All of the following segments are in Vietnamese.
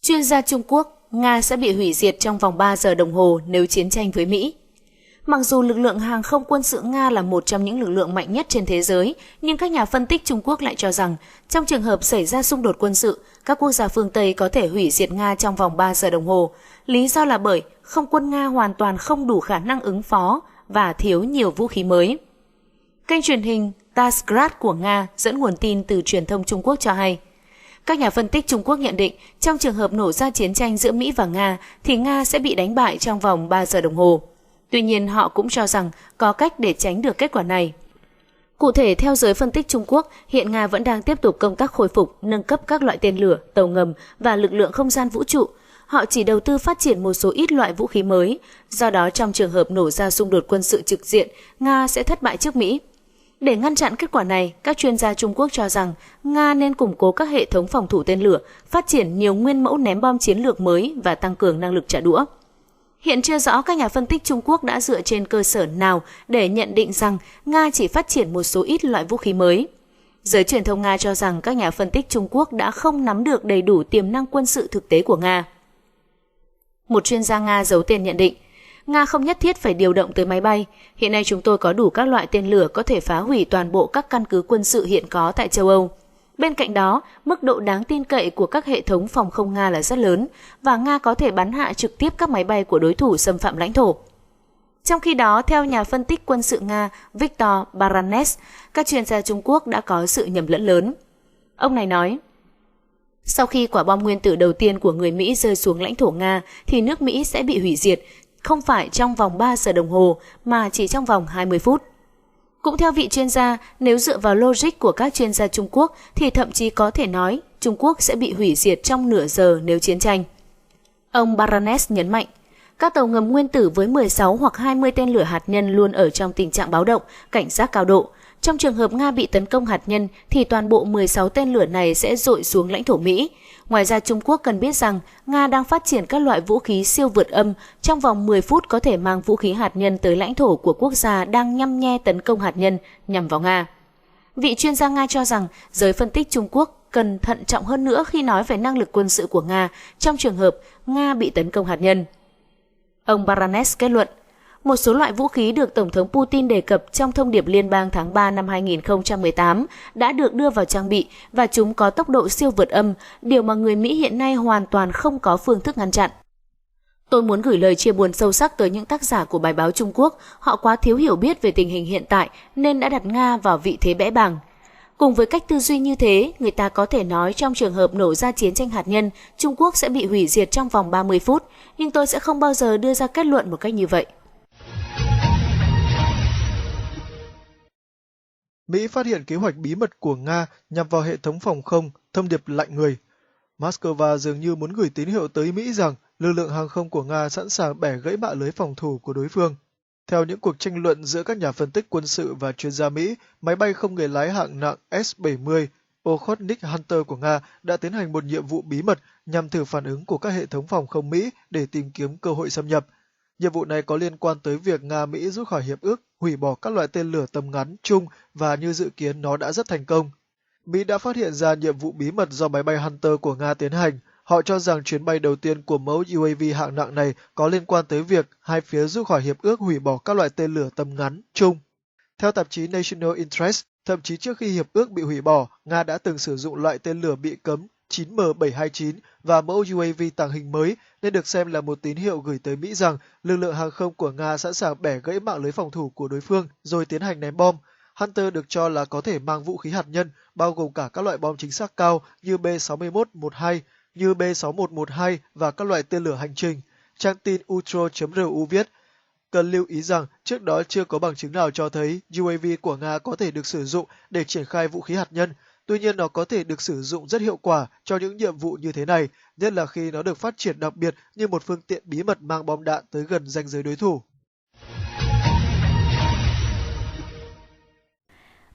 Chuyên gia Trung Quốc, Nga sẽ bị hủy diệt trong vòng 3 giờ đồng hồ nếu chiến tranh với Mỹ. Mặc dù lực lượng hàng không quân sự Nga là một trong những lực lượng mạnh nhất trên thế giới, nhưng các nhà phân tích Trung Quốc lại cho rằng trong trường hợp xảy ra xung đột quân sự, các quốc gia phương Tây có thể hủy diệt Nga trong vòng 3 giờ đồng hồ. Lý do là bởi không quân Nga hoàn toàn không đủ khả năng ứng phó và thiếu nhiều vũ khí mới. Kênh truyền hình Tasgrad của Nga dẫn nguồn tin từ truyền thông Trung Quốc cho hay, các nhà phân tích Trung Quốc nhận định trong trường hợp nổ ra chiến tranh giữa Mỹ và Nga thì Nga sẽ bị đánh bại trong vòng 3 giờ đồng hồ. Tuy nhiên, họ cũng cho rằng có cách để tránh được kết quả này. Cụ thể, theo giới phân tích Trung Quốc, hiện Nga vẫn đang tiếp tục công tác khôi phục, nâng cấp các loại tên lửa, tàu ngầm và lực lượng không gian vũ trụ. Họ chỉ đầu tư phát triển một số ít loại vũ khí mới. Do đó, trong trường hợp nổ ra xung đột quân sự trực diện, Nga sẽ thất bại trước Mỹ. Để ngăn chặn kết quả này, các chuyên gia Trung Quốc cho rằng Nga nên củng cố các hệ thống phòng thủ tên lửa, phát triển nhiều nguyên mẫu ném bom chiến lược mới và tăng cường năng lực trả đũa. Hiện chưa rõ các nhà phân tích Trung Quốc đã dựa trên cơ sở nào để nhận định rằng Nga chỉ phát triển một số ít loại vũ khí mới. Giới truyền thông Nga cho rằng các nhà phân tích Trung Quốc đã không nắm được đầy đủ tiềm năng quân sự thực tế của Nga. Một chuyên gia Nga giấu tên nhận định, Nga không nhất thiết phải điều động tới máy bay. Hiện nay chúng tôi có đủ các loại tên lửa có thể phá hủy toàn bộ các căn cứ quân sự hiện có tại châu Âu. Bên cạnh đó, mức độ đáng tin cậy của các hệ thống phòng không Nga là rất lớn và Nga có thể bắn hạ trực tiếp các máy bay của đối thủ xâm phạm lãnh thổ. Trong khi đó, theo nhà phân tích quân sự Nga Viktor Baranes, các chuyên gia Trung Quốc đã có sự nhầm lẫn lớn. Ông này nói, sau khi quả bom nguyên tử đầu tiên của người Mỹ rơi xuống lãnh thổ Nga thì nước Mỹ sẽ bị hủy diệt, không phải trong vòng 3 giờ đồng hồ mà chỉ trong vòng 20 phút. Cũng theo vị chuyên gia, nếu dựa vào logic của các chuyên gia Trung Quốc thì thậm chí có thể nói Trung Quốc sẽ bị hủy diệt trong nửa giờ nếu chiến tranh. Ông Baranes nhấn mạnh, các tàu ngầm nguyên tử với 16 hoặc 20 tên lửa hạt nhân luôn ở trong tình trạng báo động, cảnh giác cao độ. Trong trường hợp Nga bị tấn công hạt nhân thì toàn bộ 16 tên lửa này sẽ dội xuống lãnh thổ Mỹ. Ngoài ra, Trung Quốc cần biết rằng Nga đang phát triển các loại vũ khí siêu vượt âm, trong vòng 10 phút có thể mang vũ khí hạt nhân tới lãnh thổ của quốc gia đang nhăm nhe tấn công hạt nhân nhằm vào Nga. Vị chuyên gia Nga cho rằng giới phân tích Trung Quốc cần thận trọng hơn nữa khi nói về năng lực quân sự của Nga trong trường hợp Nga bị tấn công hạt nhân. Ông Baranes kết luận, một số loại vũ khí được Tổng thống Putin đề cập trong thông điệp liên bang tháng 3 năm 2018 đã được đưa vào trang bị và chúng có tốc độ siêu vượt âm, điều mà người Mỹ hiện nay hoàn toàn không có phương thức ngăn chặn. Tôi muốn gửi lời chia buồn sâu sắc tới những tác giả của bài báo Trung Quốc, họ quá thiếu hiểu biết về tình hình hiện tại nên đã đặt Nga vào vị thế bẽ bàng. Cùng với cách tư duy như thế, người ta có thể nói trong trường hợp nổ ra chiến tranh hạt nhân, Trung Quốc sẽ bị hủy diệt trong vòng 30 phút, nhưng tôi sẽ không bao giờ đưa ra kết luận một cách như vậy. Mỹ phát hiện kế hoạch bí mật của Nga nhằm vào hệ thống phòng không, thông điệp lạnh người. Moscow dường như muốn gửi tín hiệu tới Mỹ rằng lực lượng hàng không của Nga sẵn sàng bẻ gãy mạng lưới phòng thủ của đối phương. Theo những cuộc tranh luận giữa các nhà phân tích quân sự và chuyên gia Mỹ, máy bay không người lái hạng nặng S-70 Okhotnik Hunter của Nga đã tiến hành một nhiệm vụ bí mật nhằm thử phản ứng của các hệ thống phòng không Mỹ để tìm kiếm cơ hội xâm nhập. Nhiệm vụ này có liên quan tới việc Nga-Mỹ rút khỏi hiệp ước, hủy bỏ các loại tên lửa tầm ngắn chung và như dự kiến nó đã rất thành công. Mỹ đã phát hiện ra nhiệm vụ bí mật do máy bay Hunter của Nga tiến hành. Họ cho rằng chuyến bay đầu tiên của mẫu UAV hạng nặng này có liên quan tới việc hai phía rút khỏi hiệp ước hủy bỏ các loại tên lửa tầm ngắn chung. Theo tạp chí National Interest, thậm chí trước khi hiệp ước bị hủy bỏ, Nga đã từng sử dụng loại tên lửa bị cấm 9M729 và mẫu UAV tàng hình mới nên được xem là một tín hiệu gửi tới Mỹ rằng lực lượng hàng không của Nga sẵn sàng bẻ gãy mạng lưới phòng thủ của đối phương rồi tiến hành ném bom. Hunter được cho là có thể mang vũ khí hạt nhân, bao gồm cả các loại bom chính xác cao như B-6112, như B-6112 và các loại tên lửa hành trình. Trang tin Utro.ru viết, cần lưu ý rằng trước đó chưa có bằng chứng nào cho thấy UAV của Nga có thể được sử dụng để triển khai vũ khí hạt nhân. Tuy nhiên nó có thể được sử dụng rất hiệu quả cho những nhiệm vụ như thế này, nhất là khi nó được phát triển đặc biệt như một phương tiện bí mật mang bom đạn tới gần ranh giới đối thủ.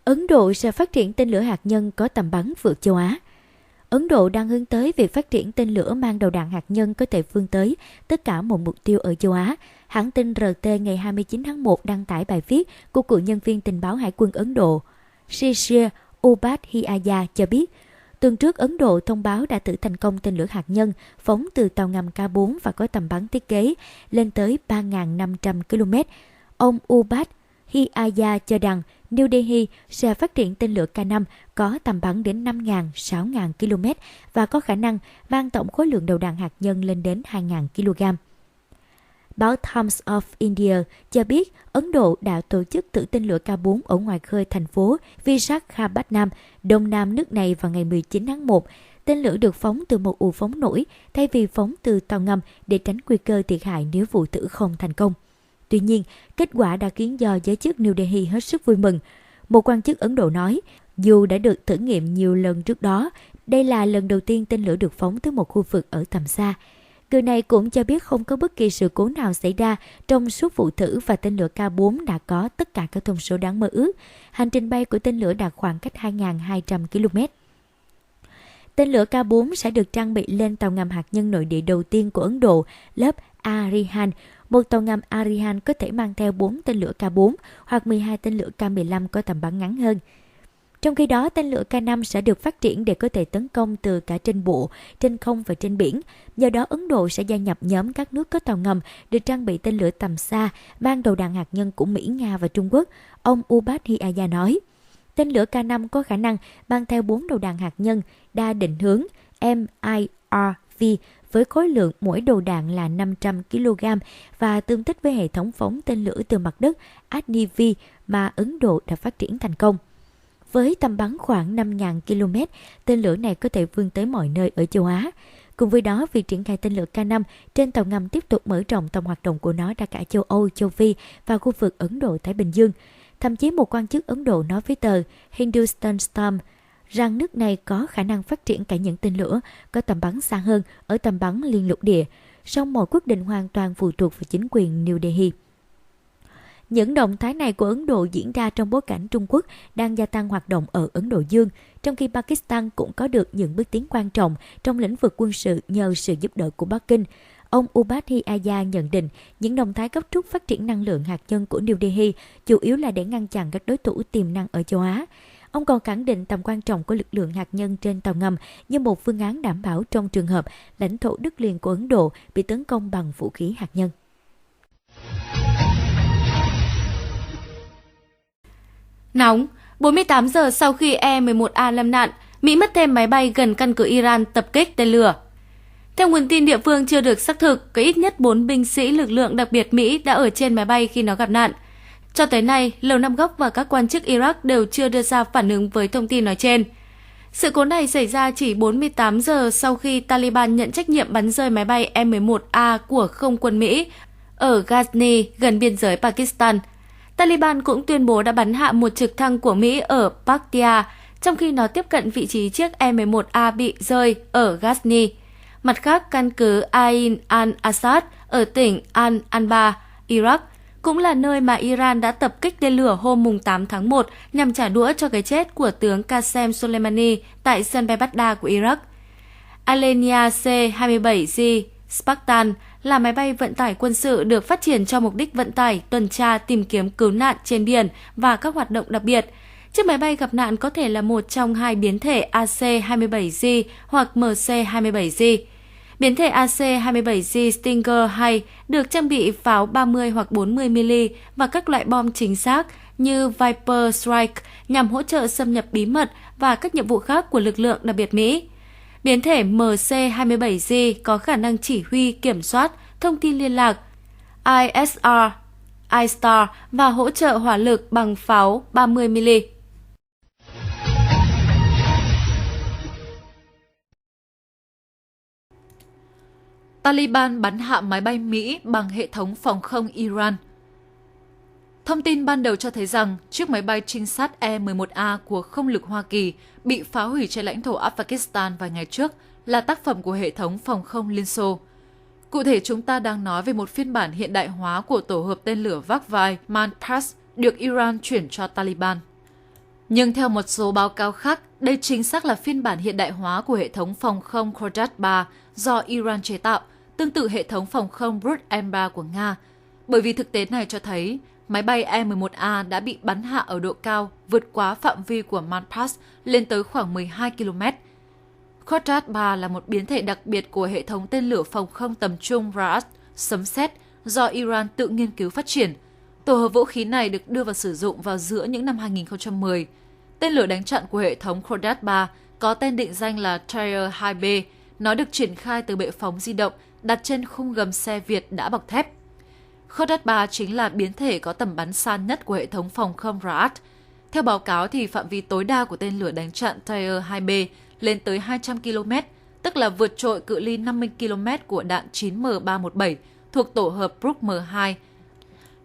Ấn Độ sẽ phát triển tên lửa hạt nhân có tầm bắn vượt châu Á. Ấn Độ đang hướng tới việc phát triển tên lửa mang đầu đạn hạt nhân có thể vươn tới tất cả mọi mục tiêu ở châu Á. Hãng tin RT ngày 29 tháng 1 đăng tải bài viết của cựu nhân viên tình báo Hải quân Ấn Độ, Shishir Upadhyaya cho biết, Tuần trước, Ấn Độ thông báo đã thử thành công tên lửa hạt nhân phóng từ tàu ngầm K4 và có tầm bắn thiết kế lên tới 3.500 km. Ông Ubad Hiaya cho rằng New Delhi sẽ phát triển tên lửa K5 có tầm bắn đến 5.000, 6.000 km và có khả năng mang tổng khối lượng đầu đạn hạt nhân lên đến 2.000 kg. Báo Times of India cho biết Ấn Độ đã tổ chức thử tên lửa K4 ở ngoài khơi thành phố Visakhapatnam, đông nam nước này vào ngày 19 tháng 1. Tên lửa được phóng từ một ụ phóng nổi thay vì phóng từ tàu ngầm để tránh nguy cơ thiệt hại nếu vụ thử không thành công. Tuy nhiên, kết quả đã khiến do giới chức New Delhi hết sức vui mừng. Một quan chức Ấn Độ nói, dù đã được thử nghiệm nhiều lần trước đó, đây là lần đầu tiên tên lửa được phóng tới một khu vực ở tầm xa. Người này cũng cho biết không có bất kỳ sự cố nào xảy ra trong suốt vụ thử và tên lửa K4 đã có tất cả các thông số đáng mơ ước. Hành trình bay của tên lửa đạt khoảng cách 2.200 km. Tên lửa K4 sẽ được trang bị lên tàu ngầm hạt nhân nội địa đầu tiên của Ấn Độ, lớp Arihan. Một tàu ngầm Arihan có thể mang theo 4 tên lửa K4 hoặc 12 tên lửa K15 có tầm bắn ngắn hơn. Trong khi đó, tên lửa K5 sẽ được phát triển để có thể tấn công từ cả trên bộ, trên không và trên biển. Do đó, Ấn Độ sẽ gia nhập nhóm các nước có tàu ngầm được trang bị tên lửa tầm xa, mang đầu đạn hạt nhân của Mỹ, Nga và Trung Quốc. Ông Ubad Hiaya nói, tên lửa K5 có khả năng mang theo 4 đầu đạn hạt nhân đa định hướng MIRV với khối lượng mỗi đầu đạn là 500 kg và tương thích với hệ thống phóng tên lửa từ mặt đất Agni-V mà Ấn Độ đã phát triển thành công. Với tầm bắn khoảng 5.000 km, tên lửa này có thể vươn tới mọi nơi ở châu Á. Cùng với đó, việc triển khai tên lửa K5 trên tàu ngầm tiếp tục mở rộng tầm hoạt động của nó ra cả châu Âu, châu Phi và khu vực Ấn Độ-Thái Bình Dương. Thậm chí một quan chức Ấn Độ nói với tờ Hindustan Times rằng nước này có khả năng phát triển cả những tên lửa có tầm bắn xa hơn ở tầm bắn liên lục địa, song mọi quyết định hoàn toàn phụ thuộc vào chính quyền New Delhi. Những động thái này của Ấn Độ diễn ra trong bối cảnh Trung Quốc đang gia tăng hoạt động ở Ấn Độ Dương, trong khi Pakistan cũng có được những bước tiến quan trọng trong lĩnh vực quân sự nhờ sự giúp đỡ của Bắc Kinh. Ông Ubad Hiaya nhận định những động thái gấp rút phát triển năng lượng hạt nhân của New Delhi chủ yếu là để ngăn chặn các đối thủ tiềm năng ở châu Á. Ông còn khẳng định tầm quan trọng của lực lượng hạt nhân trên tàu ngầm như một phương án đảm bảo trong trường hợp lãnh thổ đất liền của Ấn Độ bị tấn công bằng vũ khí hạt nhân. Nóng, 48 giờ sau khi E-11A lâm nạn, Mỹ mất thêm máy bay gần căn cứ Iran tập kích tên lửa. Theo nguồn tin địa phương chưa được xác thực, có ít nhất 4 binh sĩ lực lượng đặc biệt Mỹ đã ở trên máy bay khi nó gặp nạn. Cho tới nay, Lầu Năm Góc và các quan chức Iraq đều chưa đưa ra phản ứng với thông tin nói trên. Sự cố này xảy ra chỉ 48 giờ sau khi Taliban nhận trách nhiệm bắn rơi máy bay E-11A của không quân Mỹ ở Ghazni, gần biên giới Pakistan. Taliban cũng tuyên bố đã bắn hạ một trực thăng của Mỹ ở Paktia, trong khi nó tiếp cận vị trí chiếc E-11A bị rơi ở Ghazni. Mặt khác, căn cứ Ain al-Assad ở tỉnh Al-Anbar, Iraq, cũng là nơi mà Iran đã tập kích tên lửa hôm 8 tháng 1 nhằm trả đũa cho cái chết của tướng Qasem Soleimani tại sân bay Baghdad của Iraq. Alenia C-27G Spartan là máy bay vận tải quân sự được phát triển cho mục đích vận tải, tuần tra, tìm kiếm cứu nạn trên biển và các hoạt động đặc biệt. Chiếc máy bay gặp nạn có thể là một trong hai biến thể AC-27G hoặc MC-27G. Biến thể AC-27G Stinger 2 được trang bị pháo 30 hoặc 40mm và các loại bom chính xác như Viper Strike nhằm hỗ trợ xâm nhập bí mật và các nhiệm vụ khác của lực lượng đặc biệt Mỹ. Biến thể MC-27G có khả năng chỉ huy, kiểm soát, thông tin liên lạc, ISR, ISTAR và hỗ trợ hỏa lực bằng pháo 30mm. Taliban bắn hạ máy bay Mỹ bằng hệ thống phòng không Iran. Thông tin ban đầu cho thấy rằng chiếc máy bay trinh sát E-11A của không lực Hoa Kỳ bị phá hủy trên lãnh thổ Afghanistan vài ngày trước là tác phẩm của hệ thống phòng không Liên Xô. Cụ thể, chúng ta đang nói về một phiên bản hiện đại hóa của tổ hợp tên lửa vác vai Mantas được Iran chuyển cho Taliban. Nhưng theo một số báo cáo khác, đây chính xác là phiên bản hiện đại hóa của hệ thống phòng không Khordat-3 do Iran chế tạo, tương tự hệ thống phòng không Brut-M3 của Nga. Bởi vì thực tế này cho thấy, máy bay E-11A đã bị bắn hạ ở độ cao vượt quá phạm vi của Mantas lên tới khoảng 12 km. Khordat-3 là một biến thể đặc biệt của hệ thống tên lửa phòng không tầm trung Raad sấm sét do Iran tự nghiên cứu phát triển. Tổ hợp vũ khí này được đưa vào sử dụng vào giữa những năm 2010. Tên lửa đánh chặn của hệ thống Khordat-3 có tên định danh là Tyr-2B. Nó được triển khai từ bệ phóng di động đặt trên khung gầm xe Việt đã bọc thép. Khordat-3 chính là biến thể có tầm bắn xa nhất của hệ thống phòng không Raad. Theo báo cáo, thì phạm vi tối đa của tên lửa đánh chặn Tyr-2B lên tới 200 km, tức là vượt trội cự ly 50 km của đạn 9M317 thuộc tổ hợp Brook M2,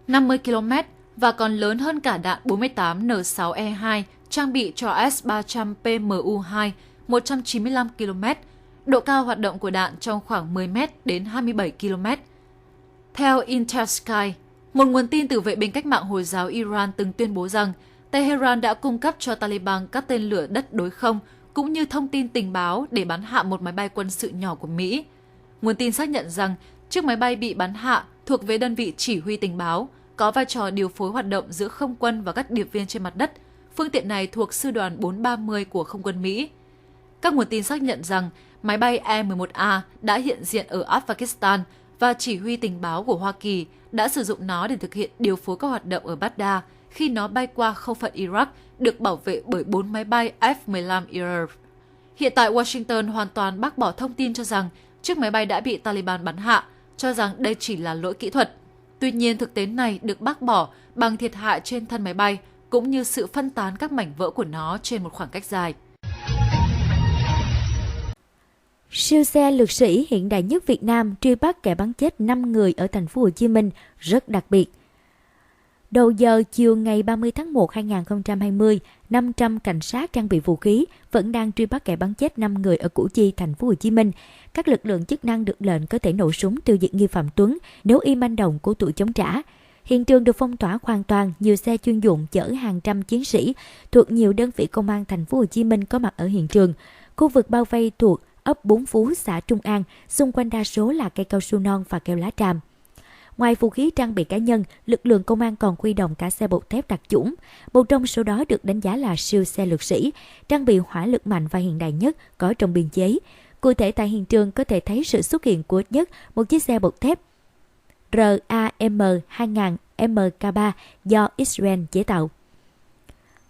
50 km và còn lớn hơn cả đạn 48 N6E2 trang bị cho S-300 PMU-2, 195 km. Độ cao hoạt động của đạn trong khoảng 10 m đến 27 km. Theo Intersky, một nguồn tin từ vệ binh cách mạng Hồi giáo Iran từng tuyên bố rằng Tehran đã cung cấp cho Taliban các tên lửa đất đối không cũng như thông tin tình báo để bắn hạ một máy bay quân sự nhỏ của Mỹ. Nguồn tin xác nhận rằng chiếc máy bay bị bắn hạ thuộc về đơn vị chỉ huy tình báo, có vai trò điều phối hoạt động giữa không quân và các điệp viên trên mặt đất. Phương tiện này thuộc sư đoàn 430 của không quân Mỹ. Các nguồn tin xác nhận rằng máy bay E-11A đã hiện diện ở Afghanistan và chỉ huy tình báo của Hoa Kỳ đã sử dụng nó để thực hiện điều phối các hoạt động ở Baghdad khi nó bay qua không phận Iraq, được bảo vệ bởi 4 máy bay F-15ER. Hiện tại, Washington hoàn toàn bác bỏ thông tin cho rằng chiếc máy bay đã bị Taliban bắn hạ, cho rằng đây chỉ là lỗi kỹ thuật. Tuy nhiên, thực tế này được bác bỏ bằng thiệt hại trên thân máy bay, cũng như sự phân tán các mảnh vỡ của nó trên một khoảng cách dài. Siêu xe lực sĩ hiện đại nhất Việt Nam truy bắt kẻ bắn chết 5 người ở thành phố Hồ Chí Minh rất đặc biệt. Đầu giờ chiều ngày 30 tháng 1 2020, 500 cảnh sát trang bị vũ khí vẫn đang truy bắt kẻ bắn chết 5 người ở Củ Chi, thành phố Hồ Chí Minh. Các lực lượng chức năng được lệnh có thể nổ súng tiêu diệt nghi phạm Tuấn nếu y manh động cố thủ chống trả. Hiện trường được phong tỏa hoàn toàn, nhiều xe chuyên dụng chở hàng trăm chiến sĩ thuộc nhiều đơn vị công an thành phố Hồ Chí Minh có mặt ở hiện trường. Khu vực bao vây thuộc ấp Bốn Phú, xã Trung An, xung quanh đa số là cây cao su non và keo lá tràm. Ngoài vũ khí trang bị cá nhân, lực lượng công an còn huy động cả xe bọc thép đặc chủng. Một trong số đó được đánh giá là siêu xe lực sĩ, trang bị hỏa lực mạnh và hiện đại nhất có trong biên chế. Cụ thể, tại hiện trường có thể thấy sự xuất hiện của ít nhất một chiếc xe bọc thép RAM 2000 MK3 do Israel chế tạo.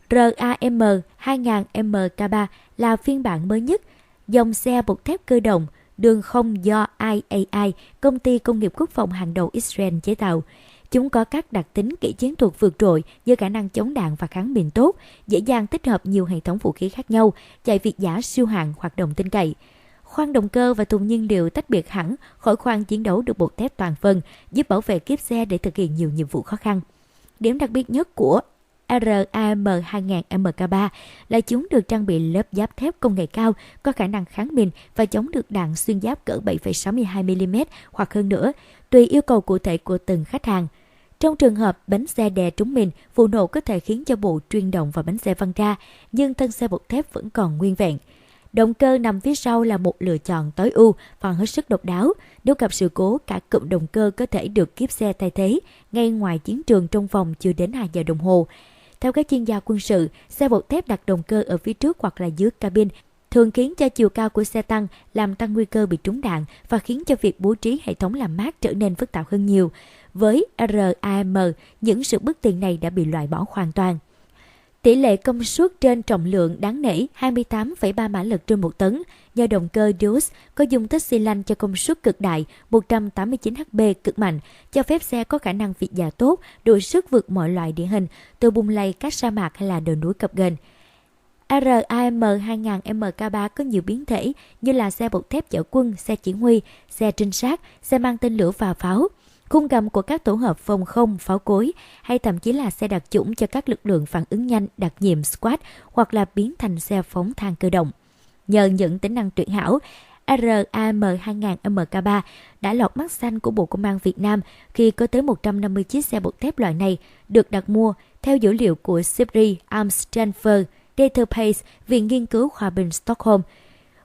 RAM 2000 MK3 là phiên bản mới nhất, dòng xe bọc thép cơ động đường không do IAI, công ty công nghiệp quốc phòng hàng đầu Israel chế tạo. Chúng có các đặc tính kỹ chiến thuật vượt trội với khả năng chống đạn và kháng mìn tốt, dễ dàng tích hợp nhiều hệ thống vũ khí khác nhau, chạy việt giã siêu hạng, hoạt động tin cậy. Khoang động cơ và thùng nhiên liệu tách biệt hẳn khỏi khoang chiến đấu được bọc thép toàn phần, giúp bảo vệ kiếp xe để thực hiện nhiều nhiệm vụ khó khăn. Điểm đặc biệt nhất của RAM 2000 MK3 là chúng được trang bị lớp giáp thép công nghệ cao, có khả năng kháng mìn và chống được đạn xuyên giáp cỡ 7,62mm hoặc hơn nữa, tùy yêu cầu cụ thể của từng khách hàng. Trong trường hợp bánh xe đè trúng mìn, vụ nổ có thể khiến cho bộ truyền động và bánh xe văng ra, nhưng thân xe bọc thép vẫn còn nguyên vẹn. Động cơ nằm phía sau là một lựa chọn tối ưu và hết sức độc đáo. Nếu gặp sự cố, cả cụm động cơ có thể được kiếp xe thay thế ngay ngoài chiến trường trong vòng chưa đến 2 giờ đồng hồ. Theo các chuyên gia quân sự, xe bọc thép đặt động cơ ở phía trước hoặc là dưới cabin thường khiến cho chiều cao của xe tăng, làm tăng nguy cơ bị trúng đạn và khiến cho việc bố trí hệ thống làm mát trở nên phức tạp hơn nhiều. Với RAM, những sự bất tiện này đã bị loại bỏ hoàn toàn. Tỷ lệ công suất trên trọng lượng đáng nể 28,3 mã lực trên 1 tấn, do động cơ Deus có dung tích xi lanh cho công suất cực đại 189 HP cực mạnh, cho phép xe có khả năng việt giã tốt, đủ sức vượt mọi loại địa hình, từ bùn lầy, các sa mạc hay là đồi núi cập ghềnh. RAM 2000 MK3 có nhiều biến thể như là xe bọc thép chở quân, xe chỉ huy, xe trinh sát, xe mang tên lửa và pháo. Khung gầm của các tổ hợp phòng không, pháo cối hay thậm chí là xe đặc chủng cho các lực lượng phản ứng nhanh đặc nhiệm SWAT hoặc là biến thành xe phóng thang cơ động. Nhờ những tính năng tuyệt hảo, RAM 2000 MK3 đã lọt mắt xanh của Bộ Công an Việt Nam khi có tới 150 chiếc xe bọc thép loại này được đặt mua theo dữ liệu của SIPRI Arms Transfer Database, Viện Nghiên cứu Hòa bình Stockholm.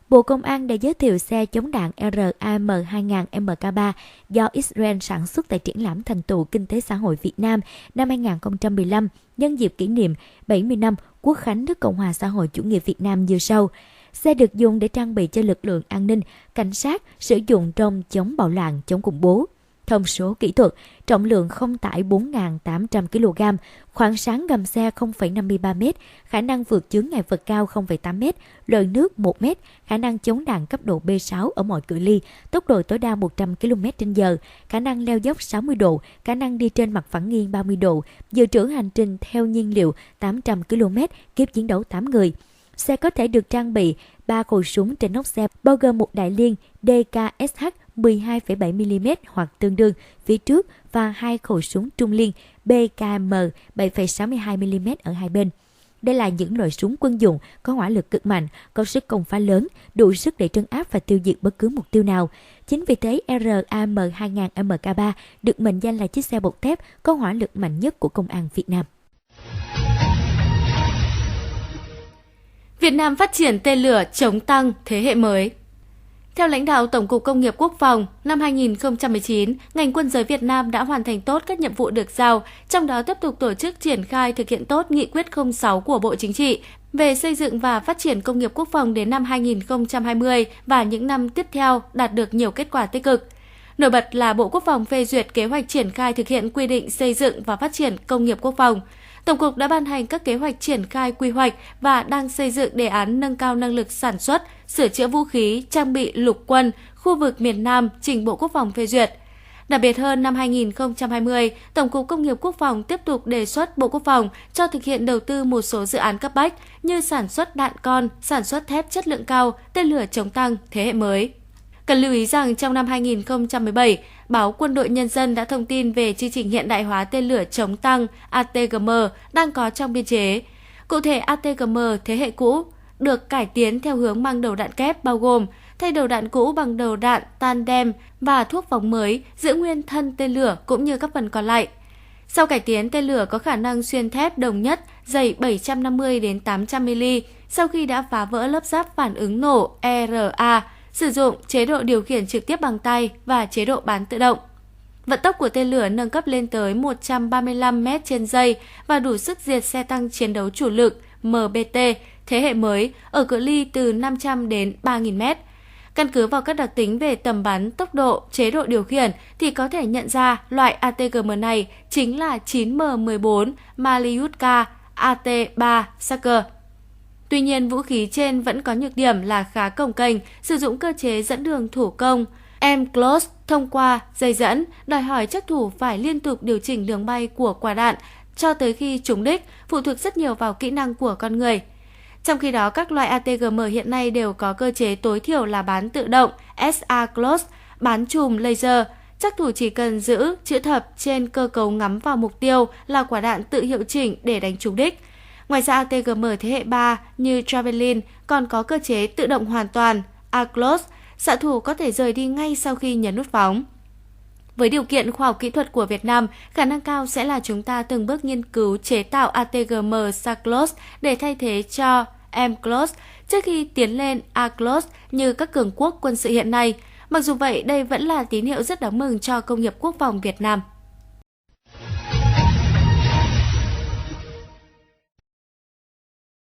Bộ Công an đã giới thiệu xe chống đạn RAM 2000 MK3 do Israel sản xuất tại triển lãm thành tựu kinh tế xã hội Việt Nam năm 2015 nhân dịp kỷ niệm 70 năm Quốc khánh nước Cộng hòa xã hội chủ nghĩa Việt Nam như sau. Xe được dùng để trang bị cho lực lượng an ninh, cảnh sát sử dụng trong chống bạo loạn, chống khủng bố. Thông số kỹ thuật, trọng lượng không tải 4.800 kg, khoảng sáng gầm xe 0,53 m, khả năng vượt chướng ngại vật cao 0,8 m, lời nước 1 m, khả năng chống đạn cấp độ B6 ở mọi cự ly, tốc độ tối đa 100 km/h, khả năng leo dốc 60 độ, khả năng đi trên mặt phẳng nghiêng 30 độ, dự trữ hành trình theo nhiên liệu 800 km, kiếp chiến đấu 8 người. Xe có thể được trang bị 3 khẩu súng trên nóc xe, bao gồm một đại liên DKSH 12,7mm hoặc tương đương phía trước và 2 khẩu súng trung liên BKM 7,62mm ở hai bên. Đây là những loại súng quân dụng có hỏa lực cực mạnh, có sức công phá lớn, đủ sức để trấn áp và tiêu diệt bất cứ mục tiêu nào. Chính vì thế, RAM2000 MK3 được mệnh danh là chiếc xe bọc thép có hỏa lực mạnh nhất của Công an Việt Nam. Việt Nam phát triển tên lửa chống tăng thế hệ mới. Theo lãnh đạo Tổng cục Công nghiệp Quốc phòng, năm 2019, ngành quân giới Việt Nam đã hoàn thành tốt các nhiệm vụ được giao, trong đó tiếp tục tổ chức triển khai thực hiện tốt Nghị quyết 06 của Bộ Chính trị về xây dựng và phát triển công nghiệp quốc phòng đến năm 2020 và những năm tiếp theo đạt được nhiều kết quả tích cực. Nổi bật là Bộ Quốc phòng phê duyệt kế hoạch triển khai thực hiện quy định xây dựng và phát triển công nghiệp quốc phòng. Tổng cục đã ban hành các kế hoạch triển khai quy hoạch và đang xây dựng đề án nâng cao năng lực sản xuất, sửa chữa vũ khí, trang bị lục quân, khu vực miền Nam trình Bộ Quốc phòng phê duyệt. Đặc biệt hơn, năm 2020, Tổng cục Công nghiệp Quốc phòng tiếp tục đề xuất Bộ Quốc phòng cho thực hiện đầu tư một số dự án cấp bách như sản xuất đạn con, sản xuất thép chất lượng cao, tên lửa chống tăng thế hệ mới. Cần lưu ý rằng trong năm 2017, báo Quân đội Nhân dân đã thông tin về chương trình hiện đại hóa tên lửa chống tăng ATGM đang có trong biên chế. Cụ thể, ATGM thế hệ cũ được cải tiến theo hướng mang đầu đạn kép bao gồm thay đầu đạn cũ bằng đầu đạn tandem và thuốc phóng mới, giữ nguyên thân tên lửa cũng như các phần còn lại. Sau cải tiến, tên lửa có khả năng xuyên thép đồng nhất dày 750 đến 800 mm sau khi đã phá vỡ lớp giáp phản ứng nổ ERA, sử dụng chế độ điều khiển trực tiếp bằng tay và chế độ bán tự động. Vận tốc của tên lửa nâng cấp lên tới 135 m/giây và đủ sức diệt xe tăng chiến đấu chủ lực MBT thế hệ mới ở cự ly từ 500 đến 3.000 m. Căn cứ vào các đặc tính về tầm bắn, tốc độ, chế độ điều khiển thì có thể nhận ra loại ATGM này chính là 9M14 Malyutka AT-3 Saker. Tuy nhiên, vũ khí trên vẫn có nhược điểm là khá cồng kềnh, sử dụng cơ chế dẫn đường thủ công M-Close thông qua dây dẫn, đòi hỏi chắc thủ phải liên tục điều chỉnh đường bay của quả đạn cho tới khi trúng đích, phụ thuộc rất nhiều vào kỹ năng của con người. Trong khi đó, các loại ATGM hiện nay đều có cơ chế tối thiểu là bán tự động SA-Close, bán chùm laser. Chắc thủ chỉ cần giữ chữ thập trên cơ cấu ngắm vào mục tiêu là quả đạn tự hiệu chỉnh để đánh trúng đích. Ngoài ra, ATGM thế hệ 3 như Javelin còn có cơ chế tự động hoàn toàn A-Close, xạ thủ có thể rời đi ngay sau khi nhấn nút phóng. Với điều kiện khoa học kỹ thuật của Việt Nam, khả năng cao sẽ là chúng ta từng bước nghiên cứu chế tạo ATGM SA-Close để thay thế cho M-Close trước khi tiến lên A-Close như các cường quốc quân sự hiện nay. Mặc dù vậy, đây vẫn là tín hiệu rất đáng mừng cho công nghiệp quốc phòng Việt Nam.